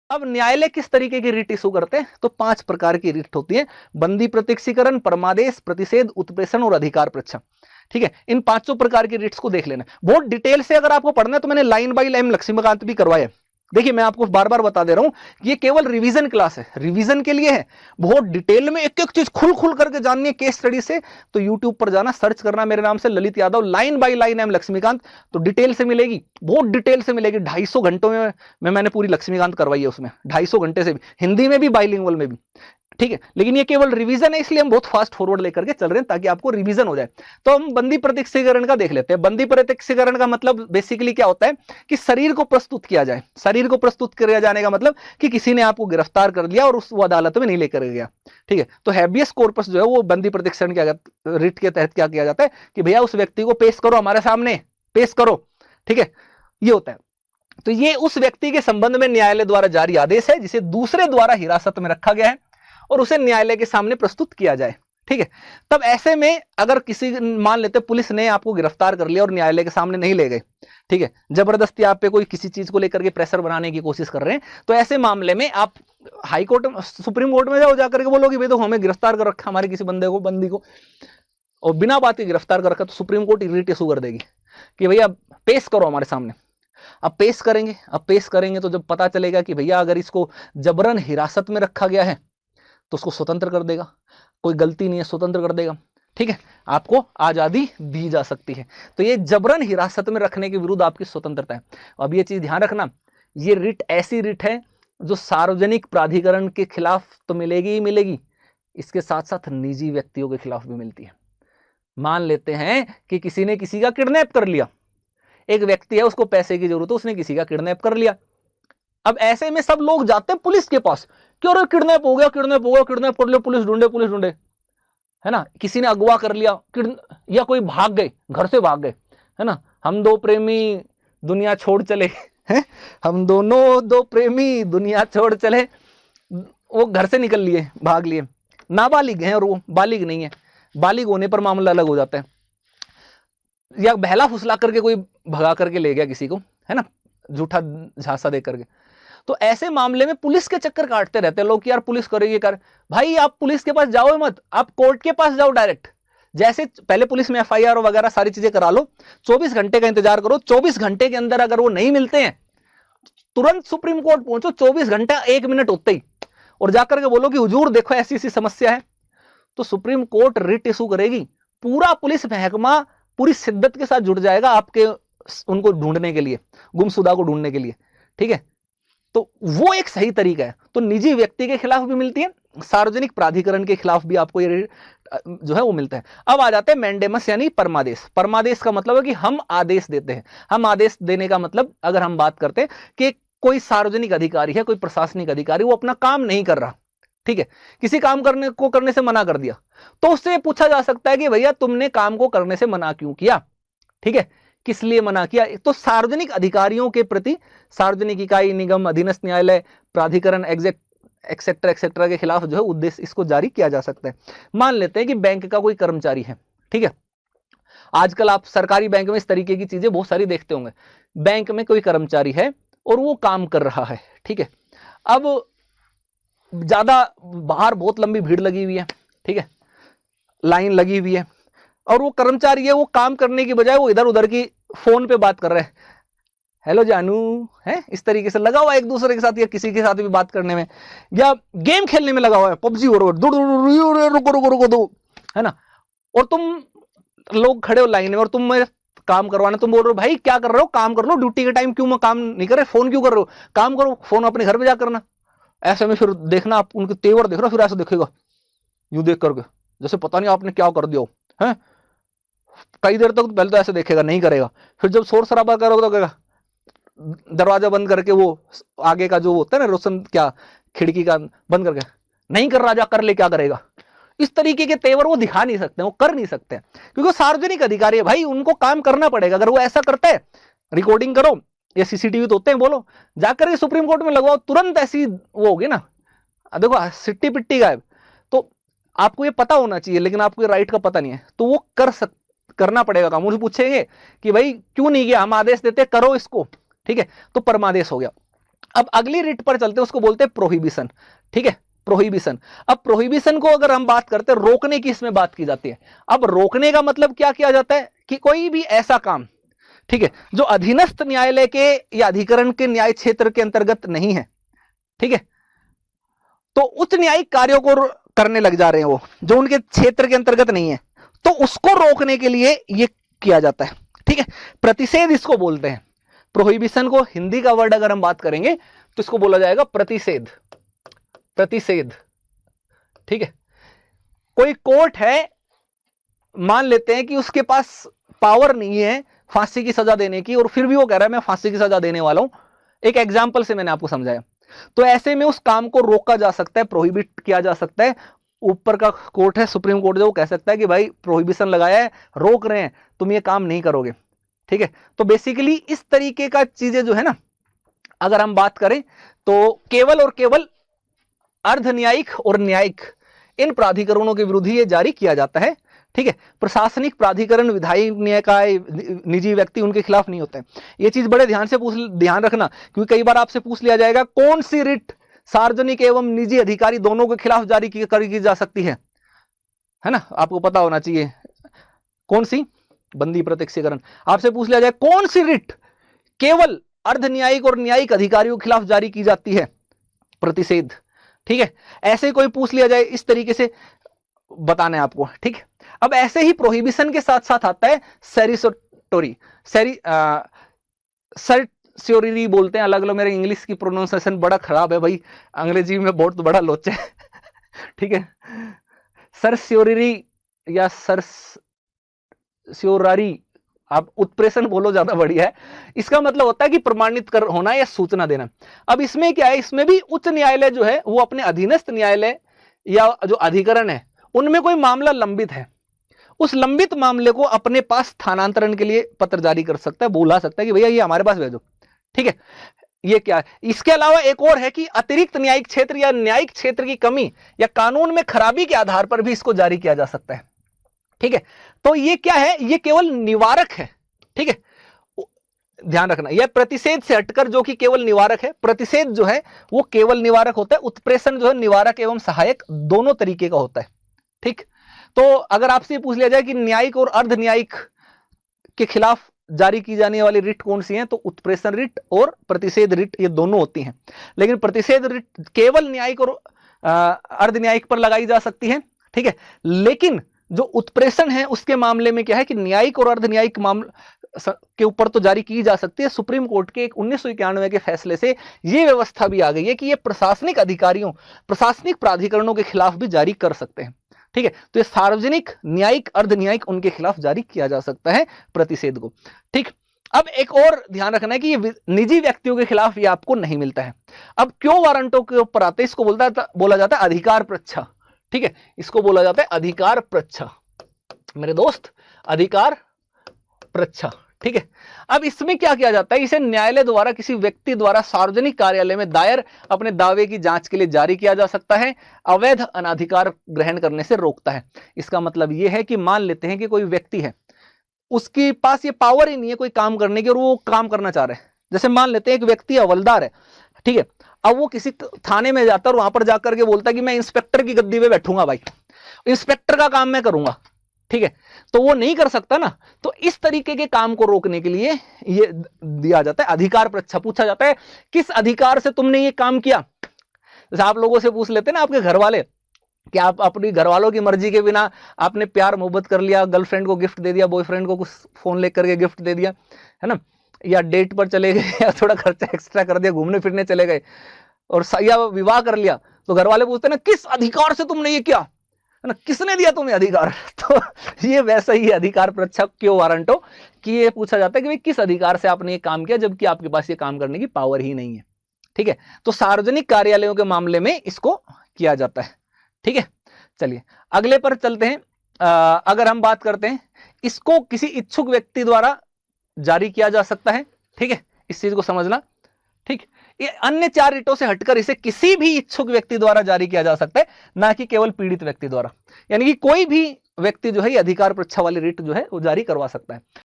अब न्यायालय किस तरीके की रिट इशू करते हैं? तो 5 प्रकार की रिट होती है। बंदी प्रत्यक्षीकरण, परमादेश, प्रतिषेध, उत्प्रेषण और अधिकार परीक्षा। ठीक है, इन 5 प्रकार की रिट्स को देख लेना। बहुत डिटेल से अगर आपको पढ़ना है तो मैंने लाइन बाय लाइन लक्ष्मीकांत भी करवाया। देखिए मैं आपको बार बार बता दे रहा हूं, ये केवल रिवीजन क्लास है, रिवीजन के लिए है। बहुत डिटेल में एक एक चीज खुल खुल करके जाननी है केस स्टडी से, तो यूट्यूब पर जाना, सर्च करना मेरे नाम से Lalit Yadav, line by line M Laxmikant, तो डिटेल से मिलेगी, बहुत डिटेल से मिलेगी। 250 घंटों में मैंने पूरी लक्ष्मीकांत करवाई है उसमें, 250 घंटे से भी, हिंदी में भी बाइलिंगुअल में भी। ठीक है, लेकिन ये केवल रिवीजन है, इसलिए हम बहुत फास्ट फॉरवर्ड लेकर के चल रहे हैं ताकि आपको रिवीजन हो जाए। तो हम बंदी प्रत्यक्षीकरण का देख लेते हैं। बंदी प्रत्यक्षीकरण का मतलब बेसिकली क्या होता है कि शरीर को प्रस्तुत किया जाए। शरीर को प्रस्तुत किया जाने का मतलब कि किसी ने आपको गिरफ्तार कर लिया और उस वो अदालत में नहीं लेकर गया। ठीक है, तो हैबियस कॉर्पस जो है वो बंदी प्रत्यक्षीकरण क्या रिट के तहत क्या किया जाता है कि भैया उस व्यक्ति को पेश करो, हमारे सामने पेश करो। ठीक है, ये होता है। तो ये उस व्यक्ति के संबंध में न्यायालय द्वारा जारी आदेश है जिसे दूसरे द्वारा हिरासत में रखा गया है और उसे न्यायालय के सामने प्रस्तुत किया जाए। ठीक है, तब ऐसे में अगर किसी, मान लेते पुलिस ने आपको गिरफ्तार कर लिया और न्यायालय के सामने नहीं ले गए, ठीक है, जबरदस्ती आप पे कोई किसी चीज को लेकर के प्रेशर बनाने की कोशिश कर रहे हैं, तो ऐसे मामले में आप हाई कोर्ट, सुप्रीम कोर्ट में जाओ, जाकर के बोलोगे भाई तो हमें गिरफ्तार कर रखा हमारे किसी बंदे को, बंदी को, और बिना बात के गिरफ्तार कर रखा, तो सुप्रीम कोर्ट रिट इशू कर देगी कि भैया पेश करो हमारे सामने। अब पेश करेंगे, अब पेश करेंगे तो जब पता चलेगा कि भैया अगर इसको जबरन हिरासत में रखा गया है तो उसको स्वतंत्र कर देगा, कोई गलती नहीं है, स्वतंत्र कर देगा। ठीक है, आपको आजादी दी जा सकती है। तो ये जबरन हिरासत में रखने के विरुद्ध आपकी स्वतंत्रता है। अब ये चीज ध्यान रखना, ये रिट ऐसी रिट है जो सार्वजनिक प्राधिकरण के खिलाफ तो मिलेगी ही मिलेगी, इसके साथ साथ निजी व्यक्तियों के खिलाफ भी मिलती है। मान लेते हैं कि किसी ने किसी का किडनैप कर लिया, एक व्यक्ति है उसको पैसे की जरूरत है, उसने किसी का किडनैप कर लिया। अब ऐसे में सब लोग जाते हैं पुलिस के पास, क्यों रे किडनैप हो गया, किडनैप हो गया, किडनैप कर लिया, पुलिस ढूंढे, पुलिस ढूंढे, है ना, किसी ने अगवा कर लिया, या कोई भाग गए, घर से भाग गए, है ना, हम दो प्रेमी दुनिया छोड़ चले हैं, हम दोनों दो प्रेमी दुनिया छोड़ चले, वो घर से निकल लिए, भाग लिए, नाबालिग हैं और वो बालिग नहीं है, बालिग होने पर मामला अलग हो जाता है। या बहला फुसला करके कोई भगा करके ले गया किसी को, है ना, झूठा झांसा दे करके, तो ऐसे मामले में पुलिस के चक्कर काटते रहते हैं लोग कि यार पुलिस करेगी कर, भाई आप पुलिस के पास जाओ मत, आप कोर्ट के पास जाओ डायरेक्ट। जैसे पहले पुलिस में एफआईआर वगैरह सारी चीजें करा लो, 24 घंटे का इंतजार करो, 24 घंटे के अंदर अगर वो नहीं मिलते हैं तुरंत सुप्रीम कोर्ट पहुंचो, 24 घंटा 1 मिनट होते ही, और जाकर के बोलो कि हुजूर देखो ऐसी ऐसी समस्या है, तो सुप्रीम कोर्ट रिट इशू करेगी। पूरा पुलिस महकमा पूरी शिद्दत के साथ जुट जाएगा आपके उनको ढूंढने के लिए, गुमशुदा को ढूंढने के लिए। ठीक है, तो वो एक सही तरीका है। तो निजी व्यक्ति के खिलाफ भी मिलती है, सार्वजनिक प्राधिकरण के खिलाफ भी आपको ये जो है वो मिलता है। अब आ जाते हैं मैंडेमस यानी परमादेश। परमादेश का मतलब है कि हम आदेश देते हैं। हम आदेश देने का मतलब, अगर हम बात करते हैं कि कोई सार्वजनिक अधिकारी है, कोई प्रशासनिक अधिकारी, वो अपना काम नहीं कर रहा, ठीक है, किसी काम करने से मना कर दिया, तो उससे पूछा जा सकता है कि भैया तुमने काम को करने से मना क्यों किया, ठीक है, किस लिए मना किया। तो सार्वजनिक अधिकारियों के प्रति सार्वजनिक इकाई, निगम, अधीनस्थ न्यायालय, प्राधिकरण, एक्सेट्रा एक्सेट्रा के खिलाफ जो है उद्देश्य इसको जारी किया जा सकता है। मान लेते हैं कि बैंक का कोई कर्मचारी है, ठीक है, आजकल आप सरकारी बैंक में इस तरीके की चीजें बहुत सारी देखते होंगे। बैंक में कोई कर्मचारी है और वो काम कर रहा है, ठीक है, अब ज्यादा बाहर बहुत लंबी भीड़ लगी हुई है, ठीक है, लाइन लगी हुई है, और वो कर्मचारी है, वो काम करने की बजाय वो इधर उधर की फोन पे बात कर रहे हैं, हेलो जानू, है इस तरीके से लगा हुआ एक दूसरे के साथ, या किसी के साथ भी बात करने में, या गेम खेलने में लगा हुआ है, पबजी और रुको रुको रुको दो, है ना, और तुम लोग खड़े हो लाइन में और तुम में काम करवाना, तुम बोल रहे हो भाई क्या कर रहे हो, काम कर लो, ड्यूटी के टाइम क्यों मैं काम नहीं कर रहे, फोन क्यों कर रहे हो, काम करो, फोन अपने घर पे जा करना। ऐसे में फिर देखना, आप उनके तेवर देख रहे हो, फिर ऐसे देखेगा यूं देख करके जैसे पता नहीं आपने क्या कर दिया है। कई देर तक पहले तो ऐसे देखेगा, नहीं करेगा, फिर जब शोर शराबा करोगे तो कहेगा, दरवाजा बंद करके वो आगे का जो होता है ना रोशन, क्या खिड़की का बंद करके, नहीं कर राजा कर ले, क्या करेगा। इस तरीके के तेवर वो दिखा नहीं सकते, वो कर नहीं सकते, क्योंकि सार्वजनिक अधिकारी है भाई, उनको काम करना पड़ेगा। अगर वो ऐसा करते हैं, रिकॉर्डिंग करो या सीसीटीवी तो होते हैं, बोलो जाकर के सुप्रीम कोर्ट में लगवाओ, तुरंत ऐसी वो होगी ना, देखो सिट्टी पिट्टी गायब। तो आपको ये पता होना चाहिए, लेकिन आपको राइट का पता नहीं है, तो वो करना पड़ेगा काम। मुझे पूछेंगे कि भाई क्यों नहीं किया, हम आदेश देते करो इसको, ठीक है, तो परमादेश हो गया। अब अगली रिट पर चलते हैं, उसको बोलते हैं प्रोहिबिशन। ठीक है, प्रोहिबिशन। अब प्रोहिबिशन को अगर हम बात करते हैं, रोकने की इसमें बात की जाती है। अब रोकने का मतलब क्या किया जाता है कि कोई भी ऐसा काम, ठीक है, जो अधीनस्थ न्यायालय के या अधिकरण के न्याय क्षेत्र के अंतर्गत नहीं है, ठीक है, तो उच्च न्यायिक कार्यों को करने लग जा रहे हैं वो, जो उनके क्षेत्र के अंतर्गत नहीं है, तो उसको रोकने के लिए ये किया जाता है। ठीक है, प्रतिषेध इसको बोलते हैं। प्रोहिबिशन को हिंदी का वर्ड अगर हम बात करेंगे तो इसको बोला जाएगा प्रतिषेध। प्रतिषेध, ठीक है। कोई कोर्ट है, मान लेते हैं कि उसके पास पावर नहीं है फांसी की सजा देने की, और फिर भी वो कह रहा है मैं फांसी की सजा देने वाला हूं। एक एग्जाम्पल से मैंने आपको समझाया। तो ऐसे में उस काम को रोका जा सकता है, प्रोहिबिट किया जा सकता है। ऊपर का कोर्ट है, सुप्रीम कोर्ट, जो वो कह सकता है कि भाई प्रोहिबिशन लगाया है, रोक रहे हैं, तुम ये काम नहीं करोगे। ठीक है, तो बेसिकली इस तरीके का चीजें जो है ना, अगर हम बात करें तो केवल और केवल अर्ध न्यायिक और न्यायिक इन प्राधिकरणों के विरुद्ध ये जारी किया जाता है। ठीक है, प्रशासनिक प्राधिकरण, विधायी निकाय, निजी व्यक्ति, उनके खिलाफ नहीं होते हैं। ये चीज बड़े ध्यान रखना, क्योंकि कई बार आपसे पूछ लिया जाएगा कौन सी रिट सार्वजनिक एवं निजी अधिकारी दोनों के खिलाफ जारी की जा सकती है ना, आपको पता होना चाहिए। कौन सी? बंदी प्रत्यक्षीकरण। आपसे पूछ लिया जाए कौन सी रिट केवल अर्ध न्यायिक और न्यायिक अधिकारियों के खिलाफ जारी की जाती है? प्रतिषेध। ठीक है, ऐसे कोई पूछ लिया जाए, इस तरीके से बताना है आपको। ठीक है, अब ऐसे ही प्रोहिबिशन के साथ साथ आता है सेरिसोटोरी, सर्टियोरी बोलते हैं अलग अलग। मेरे इंग्लिश की प्रोनाउंसिएशन बड़ा खराब है भाई, अंग्रेजी में बहुत बड़ा लोचा है। ठीक है, सर्टियोरी या सर्टियोरी, आप उत्प्रेषण बोलो, ज्यादा बढ़िया है। इसका मतलब होता है कि प्रमाणित कर होना या सूचना देना। अब इसमें क्या है, इसमें भी उच्च न्यायालय जो है वो अपने अधीनस्थ न्यायालय या जो अधिकरण है उनमें कोई मामला लंबित है, उस लंबित मामले को अपने पास स्थानांतरण के लिए पत्र जारी कर सकता है, बुला सकता है कि भैया ये हमारे पास भेजो। ठीक है, ये क्या है। इसके अलावा एक और है कि अतिरिक्त न्यायिक क्षेत्र या न्यायिक क्षेत्र की कमी या कानून में खराबी के आधार पर भी इसको जारी किया जा सकता है। ठीक है, तो ये क्या है, ये केवल निवारक है। ठीक है, ध्यान रखना, यह प्रतिषेध से हटकर जो कि केवल निवारक है। प्रतिषेध जो है वो केवल निवारक होता है, उत्प्रेषण जो है निवारक एवं सहायक दोनों तरीके का होता है। ठीक, तो अगर आपसे पूछ लिया जाए कि न्यायिक और अर्ध न्यायिक के खिलाफ जारी की जाने वाली रिट कौन सी है, तो उत्प्रेषण रिट और प्रतिषेध रिट ये दोनों होती हैं। लेकिन प्रतिषेध रिट केवल न्यायिक और अर्ध न्यायिक पर लगाई जा सकती है। ठीक है, लेकिन जो उत्प्रेषण है उसके मामले में क्या है कि न्यायिक और अर्ध न्यायिक मामले के ऊपर तो जारी की जा सकती है। सुप्रीम कोर्ट के 1991 के फैसले से यह व्यवस्था भी आ गई है कि ये प्रशासनिक अधिकारियों, प्रशासनिक प्राधिकरणों के खिलाफ भी जारी कर सकते हैं। ठीक है, तो ये सार्वजनिक, न्यायिक, अर्ध न्यायिक उनके खिलाफ जारी किया जा सकता है प्रतिषेध को। ठीक, अब एक और ध्यान रखना है कि ये निजी व्यक्तियों के खिलाफ ये आपको नहीं मिलता है। अब क्यों वारंटों के ऊपर आते हैं, इसको बोला जाता है अधिकार प्रच्छा। ठीक है, इसको बोला जाता है अधिकार प्रच्छा मेरे दोस्त, अधिकार प्रच्छा। ठीक है, अब इसमें क्या किया जाता है, इसे न्यायालय द्वारा किसी व्यक्ति द्वारा सार्वजनिक कार्यालय में दायर अपने दावे की जांच के लिए जारी किया जा सकता है। अवैध अनाधिकार ग्रहण करने से रोकता है। इसका मतलब यह है कि मान लेते हैं कि कोई व्यक्ति है, उसके पास ये पावर ही नहीं है कोई काम करने की, और वो काम करना चाह रहे हैं। जैसे मान लेते हैं एक व्यक्ति हवलदार है, ठीक है, अब वो किसी थाने में जाता है और वहां पर जाकर के बोलता है कि मैं इंस्पेक्टर की गद्दी पे बैठूंगा भाई, इंस्पेक्टर का काम मैं करूंगा। ठीक है, तो वो नहीं कर सकता ना। तो इस तरीके के काम को रोकने के लिए ये दिया जाता है अधिकार प्रच्छा। पूछा जाता है किस अधिकार से तुमने ये काम किया। जैसे आप लोगों से पूछ लेते हैं ना आपके घर वाले कि आप अपनी घर वालों की मर्जी के बिना आपने प्यार मोहब्बत कर लिया, गर्लफ्रेंड को गिफ्ट दे दिया, बॉयफ्रेंड को कुछ फोन लेकर के गिफ्ट दे दिया, है ना, या डेट पर चले गए या थोड़ा खर्चा एक्स्ट्रा कर दिया, घूमने फिरने चले गए, और या विवाह कर लिया, तो घर वाले पूछते हैं ना किस अधिकार से तुमने ये किया, है ना, किसने दिया तुम्हें अधिकार। तो ये वैसा ही अधिकार प्रच्छा क्यों वारंट हो कि ये पूछा जाता है कि भाई किस अधिकार से आपने ये काम किया, जबकि आपके पास ये काम करने की पावर ही नहीं है। ठीक है, तो सार्वजनिक कार्यालयों के मामले में इसको किया जाता है। ठीक है, चलिए अगले पर चलते हैं। अगर हम बात करते हैं, इसको किसी इच्छुक व्यक्ति द्वारा जारी किया जा सकता है। ठीक है, इस चीज को समझना। ठीक, ये अन्य 4 रिटों से हटकर इसे किसी भी इच्छुक व्यक्ति द्वारा जारी किया जा सकता है, ना कि केवल पीड़ित व्यक्ति द्वारा। यानी कि कोई भी व्यक्ति जो है ये अधिकार प्रच्छा वाली रिट जो है वो जारी करवा सकता है।